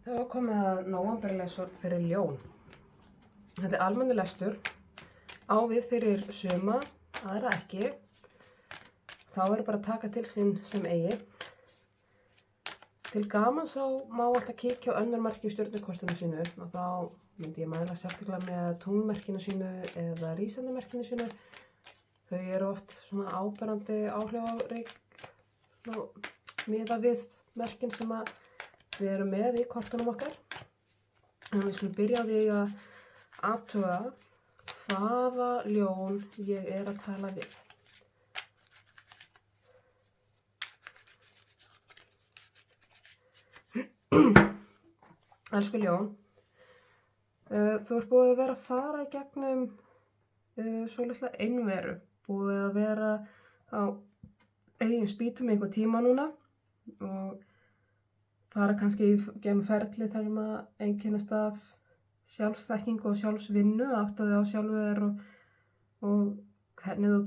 Það var komið að nóvemberlestur fyrir ljón. Þetta er almennilegur lestur, á við fyrir suma, aðra ekki. Þá er bara að taka til sín sem eigi. Til gamans þá má alltaf kíkja á önnur merki í stjörnukortinu sínu og þá myndi ég mæla sérstaklega með tunglmerkinu sínu eða rísendamerkinu sínu. Þau eru oft svona áberandi áhrifarík miðað við merkin sem við erum með í kortunum okkar. En við skulum byrja á því að athuga hvaða ljón ég er að tala við. Elsku ljón, þú ert búið að vera að fara í gegnum svo litla einveru, búið að vera á eigin spýtum í einhver tíma núna og fara kannski í gegnum ferli þar sem að einkennast af sjálfsþekkingu og sjálfsvinnu, áttaðu á sjálfu þér og hvernig þú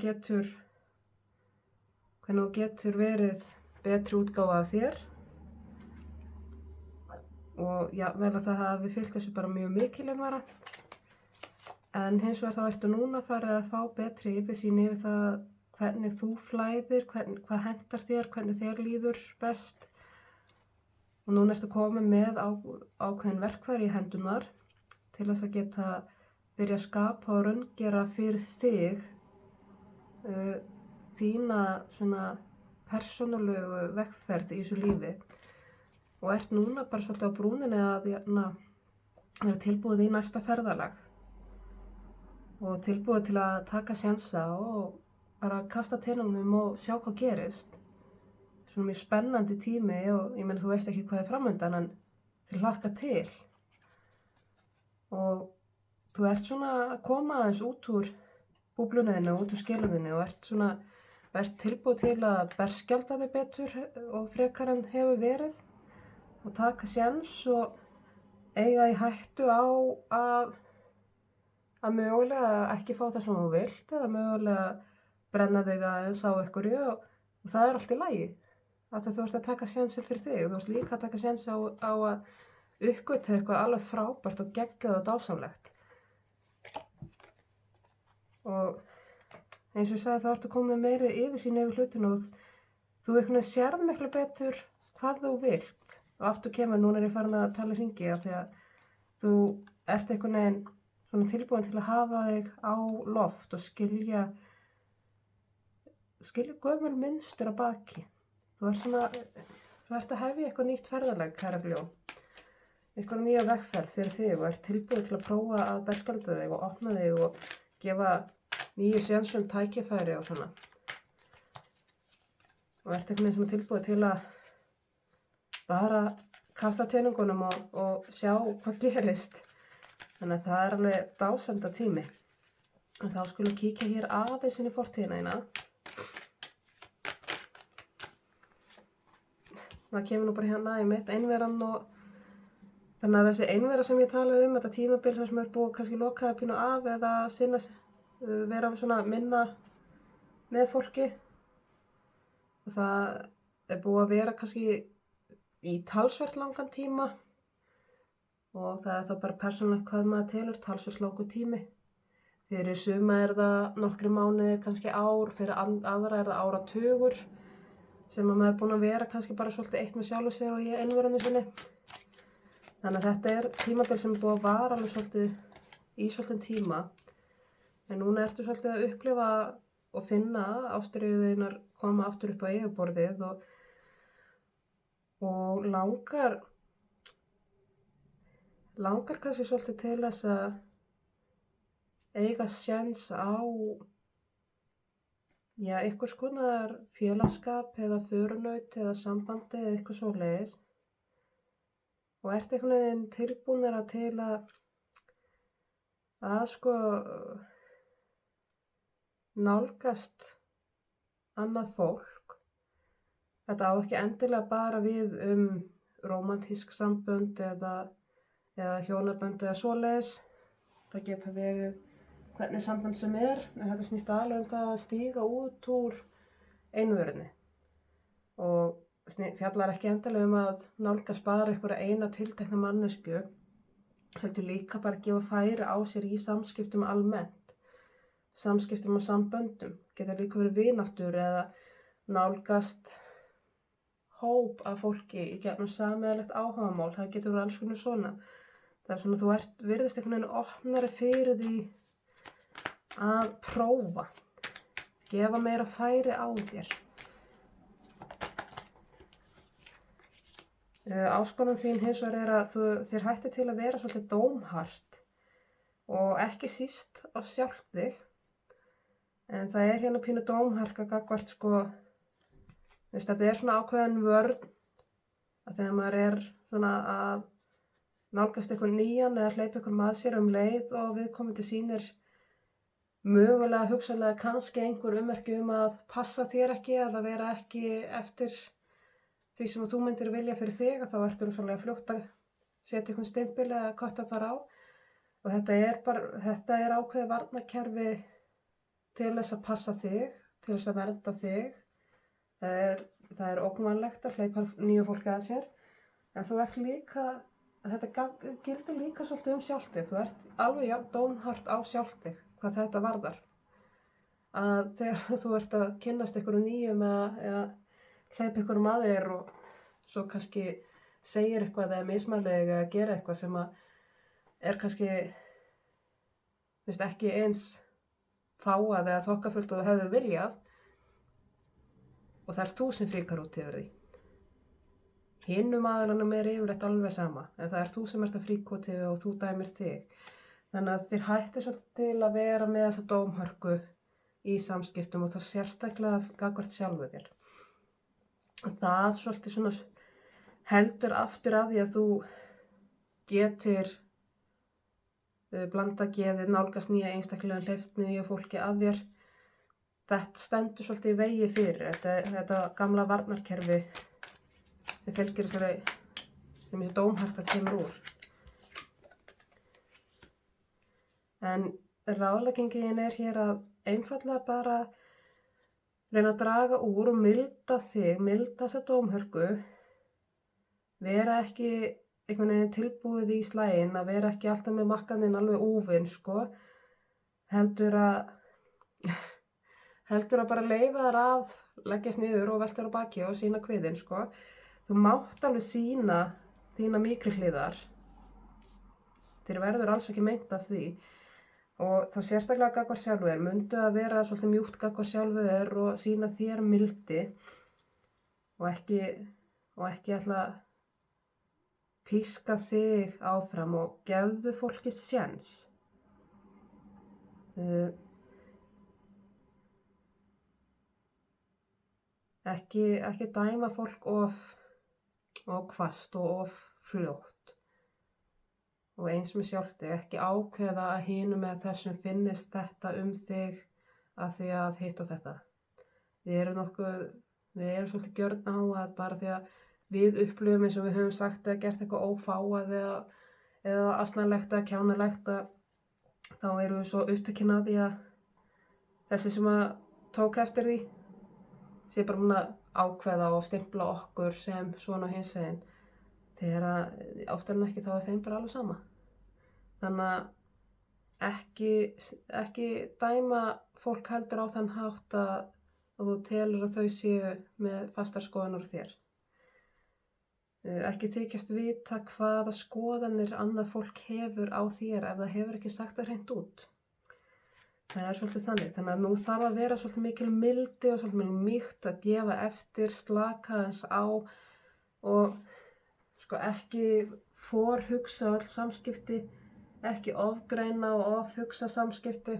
getur verið betri útgáfa af þér. Og vel að það hafi fylgt þessu bara mjög mikilvægara. En hins vegar þá ertu núna farið að fá betri yfirsýn yfir það hvernig þú flæðir, hvað hentar þér, hvernig þér líður best. Og núna ertu komið með ákveðin verkfæri í hendurnar til þess að geta byrja að skapa og raungera fyrir þig þína svona persónulegu vegferð í þessu lífi. Og ert núna bara svolítið á brúninni að vera tilbúið í næsta ferðalag og tilbúið til að taka sénsa og bara kasta teningnum og sjá hvað gerist. Svona mjög spennandi tími og ég meina þú veist ekki hvað er framundan en þið hlakka til. Og þú ert svona að koma aðeins út úr búblunniðinu, út úr skelunniðinu og ert tilbúið til að berskjalda þig betur og frekar en hefur verið. Og taka séns og eiga í hættu á að mögulega ekki fá það sem þú vilt eða mögulega brenna þig aðeins á einhverju og það er allt í lagi. Af því þú ert að taka sénsir fyrir þig. Þú ert líka að taka séns á að uppgötva eitthvað alveg frábært og geggjað og dásamlegt. Og eins og ég sagði þá ertu komið meiri yfirsýn yfir hlutinu og þú einhvern veginn sérð miklu betur hvað þú vilt. Og aftur kemur, núna er ég farin að tala í hringi af því að þú ert einhvern veginn svona tilbúin til að hafa þig á loft og skilja gömul mynstur að baki. Þú ert að hefja eitthvað nýtt ferðalag, kæra ljón. Eitthvað nýja vegferð fyrir þig og ert tilbúin til að prófa að berskjalda þig og opna þig og gefa nýju sénsum tækifæri og svona. Og ert einhvern veginn svona tilbúin til að bara kasta teningunum og sjá hvað gerist. Þannig að það er alveg dásenda tími. En þá skulum kíkja hér aðeins inn í fortíðina þína. Það kemur nú bara hérna í mitt einveran og þannig að þessi einvera sem ég tala þetta tímabil sem er búið kannski lokaði pínu af eða vera svona minna með fólki. Og það er búið að vera kannski í talsvert langan tíma og það er þá bara persónulegt hvað maður telur talsvert langur tími. Fyrir suma er það nokkri mánuðir, kannski ár, fyrir aðra er það áratugur sem maður er búinn að vera kannski bara svolítið eitt með sjálfu sér og í einverunni sinni. Þannig að þetta er tímabil sem er búið að vara alveg svolítið tíma. En núna ertu svolítið að upplifa og finna ástríðunar koma aftur upp á yfirborðið og langar kannski svolítið til þess að eiga séns á einhvers konar félagsskap eða förunaut eða sambandi eða eitthvað svoleiðis og ert einhvern veginn tilbúnara til að nálgast annað fólk. Þetta á ekki endilega bara við rómantísk sambönd eða hjónabönd eða svoleiðis. Það geta verið hvernig samband sem er, en þetta snýst alveg það að stíga út úr einverunni. Og fjallar ekki endilega að nálgast bara einhverja eina tiltekna mannesku, heldur líka bara að gefa færi á sér í samskiptum almennt, samskiptum og samböndum, geta líka verið vináttur eða nálgast hóp af fólki í gegnum sameiginlegt áhugamál, það getur verið alls konar svona. Það svona þú virðist einhvern veginn opnari fyrir því að prófa, gefa meira færi á þér. Áskorun þín hins vegar að þér hætti til að vera svolítið dómhart og ekki síst á sjálf þig. En það hérna pínu dómharka gagnvart þetta svona ákveðin vörn að þegar maður svona að nálgast einhvern nýjan eða hleypa einhvern að sér leið og viðkomandi sýnir mögulega, hugsanlega kannski einhver ummerki að passa þér ekki eða vera ekki eftir því sem þú myndir vilja fyrir þig, þá ertu svolítið fljótt að setja einhvern stimpil eða kotta þar á. Og þetta ákveðið varnarkerfi til þess að passa þig, til þess að vernda þig. Það ógnvænlegt að hleypa nýju fólki að sér, en þú líka, þetta gildir líka svolítið sjálft þig. Þú alveg dómhart á sjálft þig hvað þetta varðar. Að þegar þú að kynnast einhverju nýjum eða hleypa einhverjum að þér og svo kannski segir eitthvað eða mismælir eða gera eitthvað sem kannski ekki eins fáað eða þokkafullt og þú hefur viljað, og það þú sem fríkar út yfir því. Hinum aðilanum yfirleitt alveg sama, en það þú sem að fríka út yfir og þú dæmir þig. Þannig að þér hættir svolítið til að vera með þessa dómhörku í samskiptum og þá sérstaklega gagnvart sjálfu þér. Það svolítið svona heldur aftur að því að þú getir blanda geðið, nálgast nýja einstaklega, hleypt nýja fólki að þér. Þetta stendur svolítið í vegi fyrir, þetta gamla varnarkerfi sem fylgir sem þessi dómharka kemur úr. En ráðleggingin hér að einfaldlega bara reyna að draga úr og milda þig, milda þessa dómhörku, vera ekki einhvern veginn tilbúið í slaginn, að vera ekki alltaf með makkaninn alveg úfinn, heldur að bara leyfa þér að leggjast niður og velta þér á baki og sýna kviðinn, Þú mátt alveg sýna þína mýkri hliðar, þér verður alls ekki meint af því. Og þá sérstaklega gagnvart sjálfu þér, mundu að vera svolítið mjúkt gagnvart sjálfu þér og sýna þér mildi og ekki ætla að píska þig áfram og gefðu fólki séns. Ekki dæma fólk of hvasst og of fljótt. Og eins með sjálft þig, ekki ákveða að hinum með þessum finnist þetta þig af því að hitt og þetta. Við erum svolítið gjörn á að bara því að við upplifum eins og við höfum sagt eða gert eitthvað ófáað eða asnalegt eða kjánalegt, þá erum við svo upptekin af því að þessi sem tók eftir því sé bara búin að ákveða og stimpla okkur sem svona hinsegin. Þegar oftar en ekki þá þeim bara alveg sama. Þannig að ekki dæma fólk heldur á þann hátt að þú telur að þau séu með fastar skoðanir þér. Ekki þykjast vita hvaða skoðanir annað fólk hefur á þér ef það hefur ekki sagt það hreint út. Það svolítið þannig. Þannig að nú þarf að vera svolítið mikil mildi og svolítið mikil mýkt að gefa eftir, slaka þess á og ekki forhugsa öll samskipti, ekki ofgreina og ofhugsa samskipti.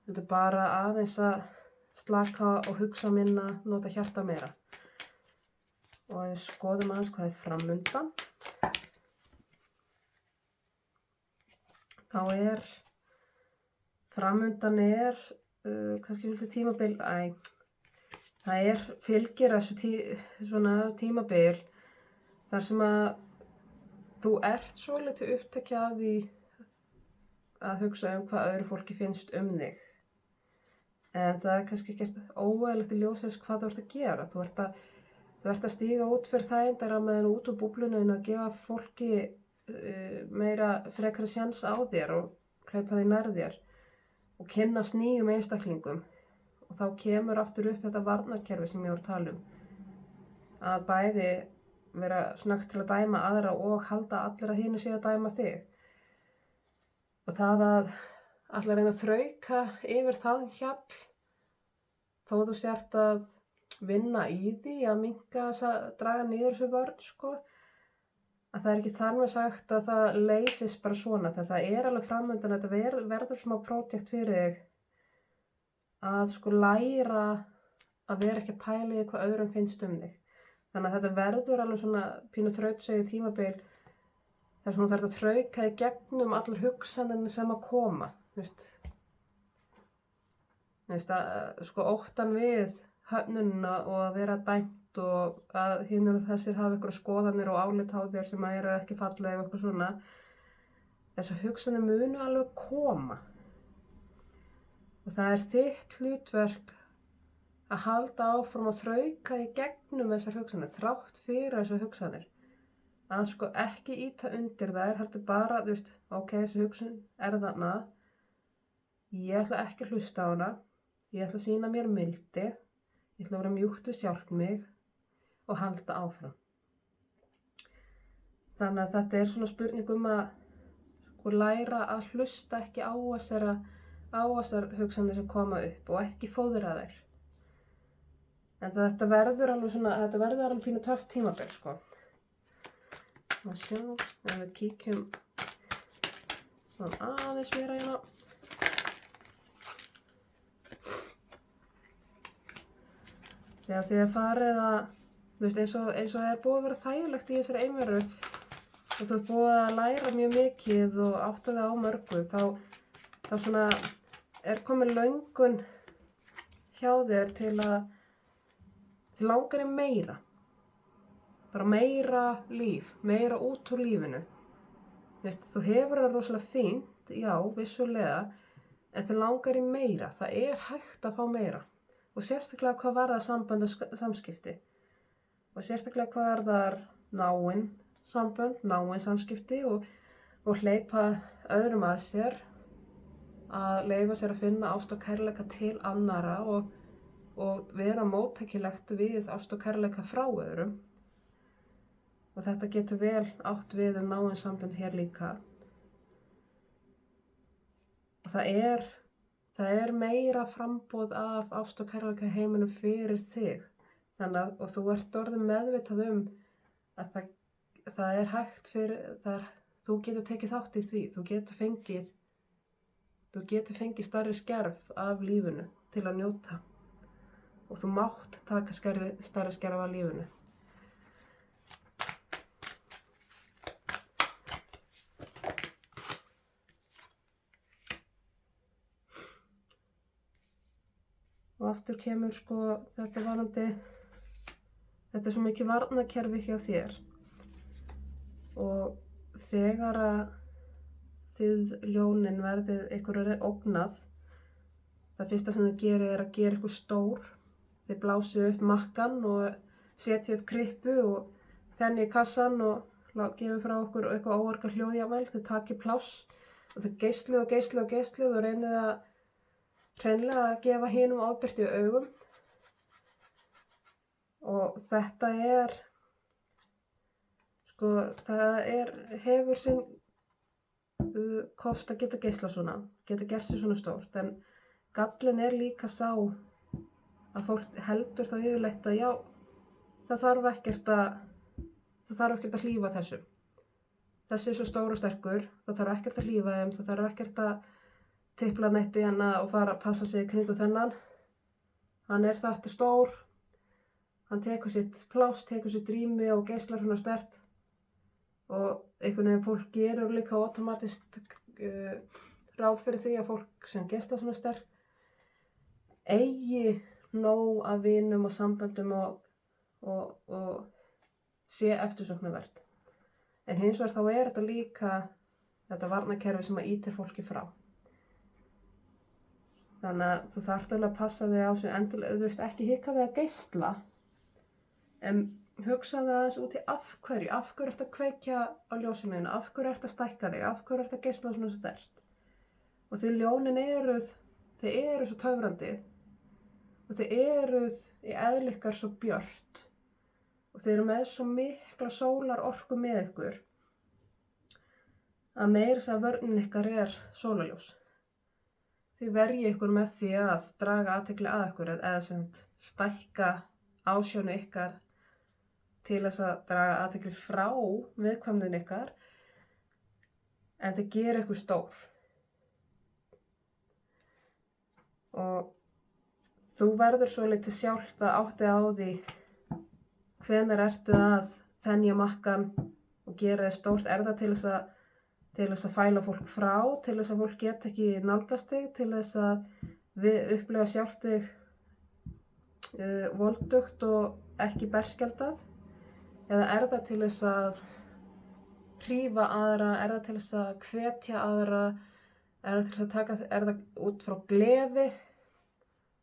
Þetta bara aðeins að slaka og hugsa minna, nota hjarta meira. Og við skoðum aðeins hvað framundan. Þá framundan kannski svolítið tímabil, það fylgir þessu svona tímabil þar sem að þú ert svolítið upptekið af því að hugsa hvað öðru fólki finnst þig. En það kannski ekkert óeðlilegt í ljósi þess hvað þú ert að gera. Þú ert að þú ert að stíga út fyrir þægindarammaðinu, út úr búbluninu, að gefa fólki meira frekari sjans á þér og hleypa því nær þér og kynnast nýjum einstaklingum. Og þá kemur aftur upp þetta varnarkerfi sem ég var að tala um. Að bæði vera snöggt til að dæma aðra og halda allir að hinu sé að dæma þig. Og það að allir reyna að þrauka yfir þann hjall, þó þú sért að vinna í því að draga niður þessu vörn, sko. Að það er ekki þar með sagt að það leysist bara svona, þegar það er alveg framöndan að þetta verður smá prójekt fyrir þig að sko læra að vera ekki að pæla í hvað öðrum finnst um þig. Þannig að þetta verður alveg svona pínu þrautseigu tímabil þar sem þú þarft að þrauka í gegnum allar hugsanirnar sem að koma, sko óttan við höfnunina og að vera dæmt og að hinir og þessir hafa einhverja skoðanir og álit á þér sem eru ekki fallega og eitthvað svona. Þessar hugsanir munu alveg koma. Og það er þitt hlutverk að halda áfram og þrauka í gegnum þessar hugsanir, þrátt fyrir þessar hugsanir. Að sko ekki ýta undir þær, heldur bara, ok, þessi hugsun er þarna. Ég ætla ekki að hlusta á hana. Ég ætla að sýna mér mildi. Ég ætla að vera mjúkt við sjálft mig og halda áfram. Þannig að þetta er svona spurning að sko læra að hlusta ekki á þessar hugsanir sem koma upp og ekki fóðra þær. En þetta verður alveg pínu töff tímabil, sko. Og sjá, ef við kíkjum aðeins meira hérna. Þegar þið er farið að, eins og það er búið að vera þægilegt í þessari einveru og þú er búið að læra mjög mikið og átta þig á mörgu, þá svona er komin löngun hjá þér til langar í meira. Bara meira líf, meira út úr lífinu. Þú hefur það rosalega fínt, já, vissulega, en þið langar í meira. Það er hægt að fá meira. Og sérstaklega hvað varðar sambönd og samskipti. Og sérstaklega hvað varðar náin sambönd, náin samskipti og hleypa öðrum að sér, að leyfa sér að finna ást og kærleika til annara og vera móttækilegt við ást og kærleika frá öðrum. Og þetta getur vel átt við náin sambönd hér líka. Og það er meira framboð af ást og kærleika í heiminum fyrir þig. Og þú ert orðið meðvitað að það er hægt þú getur tekið þátt í því. Þú getur fengið stærri skerf af lífinu til að njóta. Og þú mátt taka stærri skerf af lífinu. Og aftur kemur sko þetta er svo mikið varnarkerfi hjá þér. Og þegar að þið ljónin verðið einhverju ógnað, það fyrsta sem þið gerir er að gera ykkur stór. Þið blásið upp makkann og setja upp krippu og þenni í kassan og gefið frá okkur eitthvað óorka hljóðjafnvel. Þið takið pláss og þið geislið og reynið að hreinlega að gefa hinum ofbirtu augum. Og þetta hefur sinn kost að geta geislað svona, geta gert sér svona stórt, en gallinn er líka sá að fólk heldur þá yfirleitt að já, það þarf ekkert að hlífa þessu. Þessi er svo stór og sterkur, það þarf ekkert að hlífa þeim, það þarf ekkert að tripla neitt í hana og fara að passa sig kringum þennan. Hann er þetta stór, hann tekur sitt pláss, tekur sitt rými og geislar svona sterkt. Og einhvern veginn fólk gerur líka automatist ráð fyrir því að fólk sem geislar svona sterkt eigi nóg af vinum og samböndum og sé eftirsóknarvert. En hins vegar þá er þetta líka þetta varnarkerfi sem að ýtir fólki frá. Þannig að þú þarft alveg að passa þig á þessu endilega, ekki hika við að geisla, En hugsaðu aðeins út í af hverju ertu að kveikja á ljósinu þínu, af hverju ertu að stækka þig, af hverju ertu að geisla svona sterkt. Og því ljónin þau eru svo töfrandi og þau eruð í eðli ykkar svo björt og þau eru með svo mikla sólarorku með ykkur að meira þess að vörnin ykkar sólarljós. Þið verji ykkur með því að draga athygli að ykkur eða sem stækka ásjónu ykkar til þess að draga athygli frá viðkvæmnin ykkar en þið gera ykkur stór. Og þú verður svolítið sjálft að átta á því hvenær ertu að þenja makkann og gera þig stórt. Er það til þess að fæla fólk frá, til þess að fólk get ekki nálgast þig, til þess að við upplifa sjálft þig voldugt og ekki berskjaldað? Eða er það til þess að hrífa aðra, er það til þess að hvetja aðra, er það út frá gleði?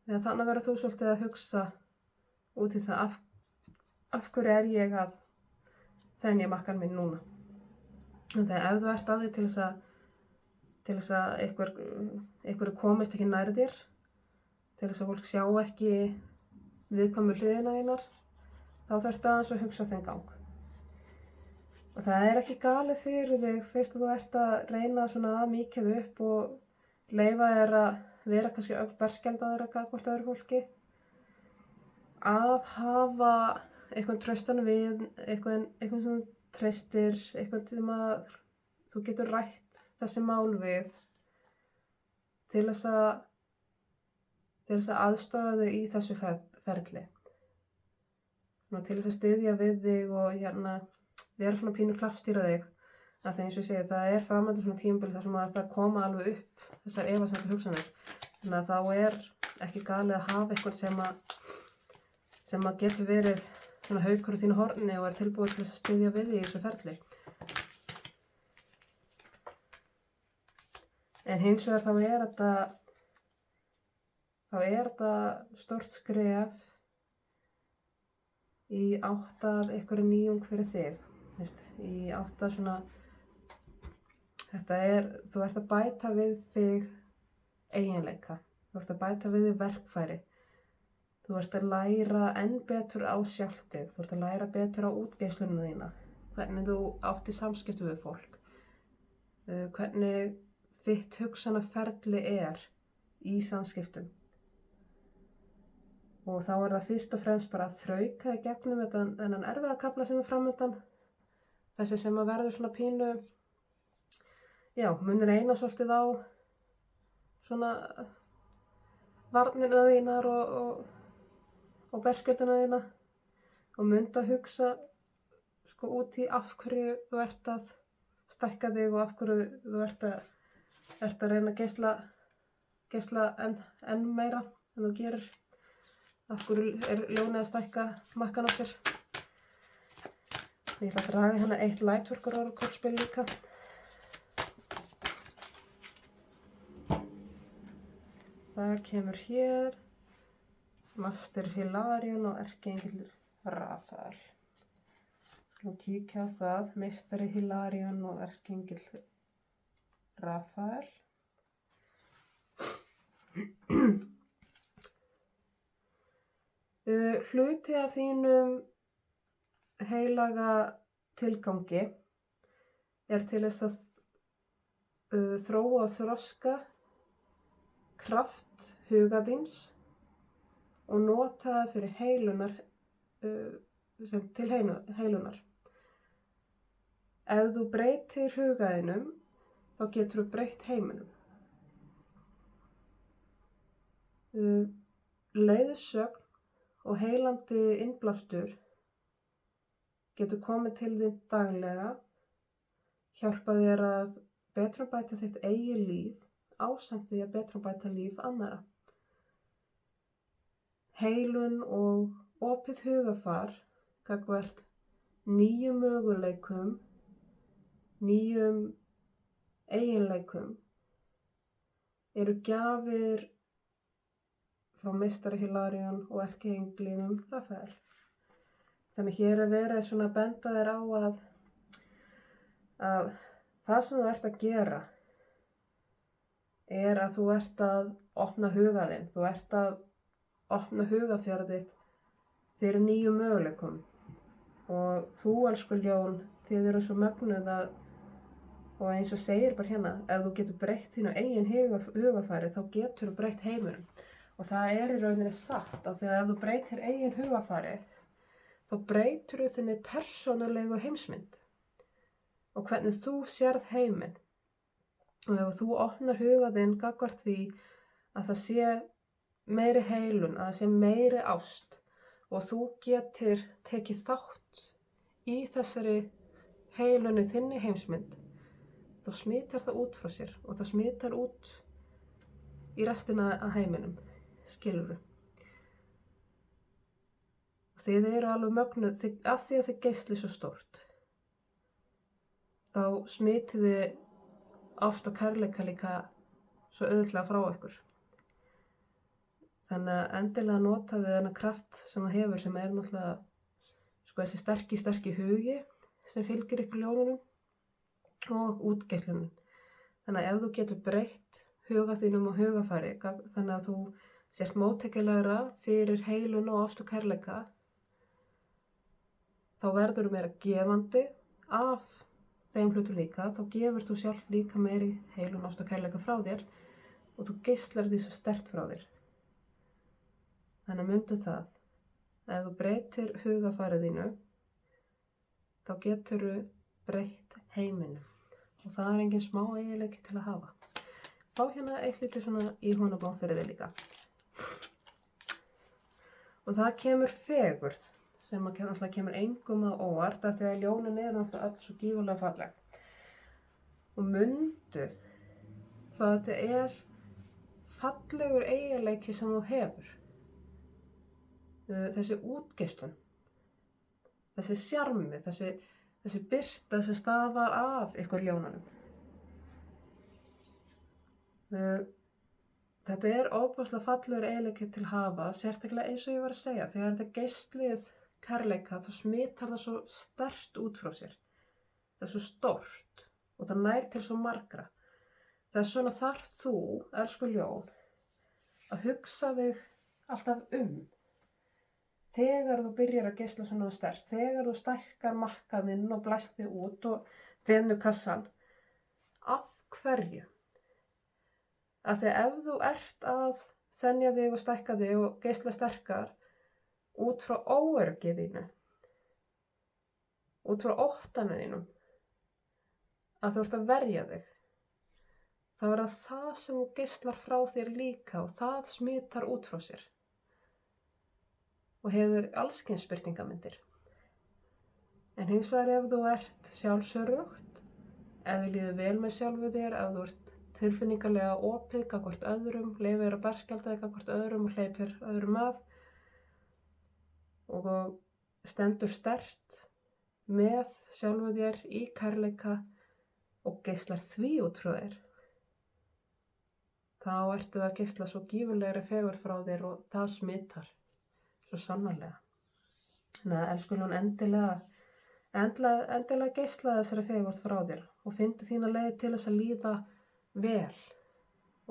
Eða þannig verður þú svolítið að hugsa út í það af hverju ég að þenja makkann minn núna. Þegar ef þú ert að því til þess að einhver komist ekki nær þér, til þess að fólk sjá ekki viðkvæmu hliðina þínar, þá þarftu aðeins að hugsa þinn gang. Og það ekki galið fyrir þig fyrst að þú ert að reyna svona að mýkja þig upp og leyfa þér að vera kannski öll berskjaldaður að gagnvart öðru fólki. Að hafa eitthvað traustan við, eitthvað sem treystir, eitthvað sem að þú getur rætt þessi mál við til þess að aðstoða þig í þessu ferli. Til þess að styðja við þig og vera svona pínu klappstýra þig. Að það eins og ég segi, það framöndu svona tímabil þar sem að það koma alveg upp þessar efasemdir hugsanir. Þannig að þá ekki galið að hafa eitthvað sem að getur verið svona haukur úr þínu horni og tilbúið til þess að styðja við þig í þessu ferli. En hins vegar þá þetta stórt skref í átt að einhverju nýjung fyrir þig. Í átt að svona, þú ert að bæta við þig eiginleika, þú ert að bæta við þig verkfæri, þú ert að læra enn betur á sjálft þig, þú ert að læra betur á útgeislunum þína, hvernig þú átt í samskiptum við fólk, hvernig þitt hugsanaferli í samskiptum. Og þá það fyrst og fremst bara að þrauka í gegnum þennan erfiða kafla sem framundan. Þessi sem að verður svona pínu, mun reyna svolítið á svona varnina þínar og berskjöldina þína og mun að hugsa út í af hverju þú ert að stækka þig og af hverju þú ert að reyna að geisla enn meira en þú gerir. Af hverju ljónið að stækka makkann á sér. Ég ætla að draga hérna eitt Lightworker kortspil líka. Það kemur hér Master Hilarion og erkiengill Rafael. Skulum kíkja á það. Meistari Hilarion og erkiengill Rafael. Hluti af þínum heilaga tilgangi til þess að þróa og þroska kraft huga þíns og nota það fyrir heilunar, til heilunar. Ef þú breytir huga þínum, þá getur þú breytt heiminum. Leiðsögn og heilandi innblástur getur komið til þín daglega, hjálpa þér að betrumbæta þitt eigið líf ásamt því að betrumbæta líf annarra. Heilun og opið hugafar gagnvart nýjum möguleikum, nýjum eiginleikum eru gjafir frá meistari Hilarion og erkienglinum Rafael. Þannig hér verið svona að benda þér á að það sem þú ert að gera að þú ert að opna huga þinn. Þú ert að opna hugafjarið þitt fyrir nýjum möguleikum. Og þú, elsku ljón, þið eru svo mögnuð og eins og segir bara hérna, ef þú getur breytt þínu eigin hugafæri, þá getur þú breytt heiminum. Og það í rauninni satt, að þegar ef þú breytir eigin hugafæri, þá breytir þú þinni persónulegu heimsmynd og hvernig þú sérð heiminn. Og ef þú opnar huga þinn gagnvart því að það sé meiri heilun, að það sé meiri ást og þú getur tekið þátt í þessari heilunni þinni heimsmynd, þá smitar það út frá sér og það smitar út í restina af heiminum, skilurðu. Þið eru alveg mögnuð, að því að þið geislið svo stórt, þá smitið þið ást og kærleika líka svo auðvitað frá ykkur. Þannig að endilega notaðu þennan kraft sem það hefur, sem náttúrulega þessi sterki hugi sem fylgir ykkur ljónunum og útgeislunum. Þannig að ef þú getur breytt huga þínum og hugafæri, þannig að þú sért móttekjulegra fyrir heilun og ást og kærleika, þá verður þú meira gefandi af þeim hlutu líka, þá gefur þú sjálf líka meiri heilun, ást og kærleika frá þér og þú geislar því svo sterkt frá þér. Þannig að mundu það, ef þú breytir hugafærið þínu, þá getur þú breytt heiminum og það engin smá eiginleiki til að hafa. Fá hérna eitt lítið svona í honabón fyrir þig líka. Og það kemur fegurð, sem náttúrulega kemur engum á óvart, af því að ljónin náttúrulega öll svo gífurlega falleg. Og mundu hvað þetta fallegur eiginleiki sem þú hefur. Þessi útgeislun, þessi sjarmi, þessi birta sem stafar af ykkur ljónunum. Þetta ofboðslega fallegur eiginleiki til að hafa, sérstaklega eins og ég var að segja, þegar þetta geislið kærleika, þá smitar það svo sterkt út frá sér. Það svo stórt og það nær til svo margra. Þess vegna þarf þú, elsku ljón, að hugsa þig alltaf þegar þú byrjar að geisla svona sterkt, þegar þú stækkar makkaðinn og blæst þig út og þennu kassan, af hverju? Af því að ef þú ert að þenja þig og stækka þig og geisla sterkar út frá óöryggi þínu, út frá óttanum þínum, að þú ert að verja þig, þá það sem þú geislar frá þér líka og það smitar út frá sér. Og hefur allskyns birtingamyndir. En hins vegar ef þú ert sjálfsöruggt, ef þú líður vel með sjálfu þér, ef þú ert tilfinningarlega opið gagnvart öðrum, leyfir að berskjalda þig gagnvart öðrum og hleypir öðrum að og stendur sterkt með sjálfu þér í kærleika og geislar því út frá þér, þá ertu að geisla svo gífurlegri fegurð frá þér og það smitar. Svo sannarlega. Þannig að elsku ljón, endilega geisla þessari fegurð frá þér og fyndu þína leið til þess að líða vel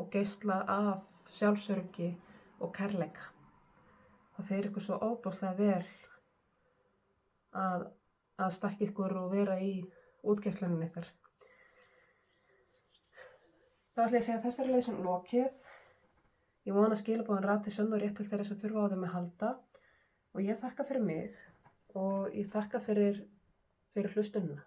og geisla af sjálfsöryggi og kærleika. Það fer ykkur svo ofboðslega vel að stækka ykkur og vera í útgeislunin ykkar. Þá ætla ég að segja þessari leið sem lokið. Ég vona að skilaboðin rati sönn og rétt til þeirra sem þurfa á þeim að halda og ég þakka fyrir mig og ég þakka fyrir hlustunina.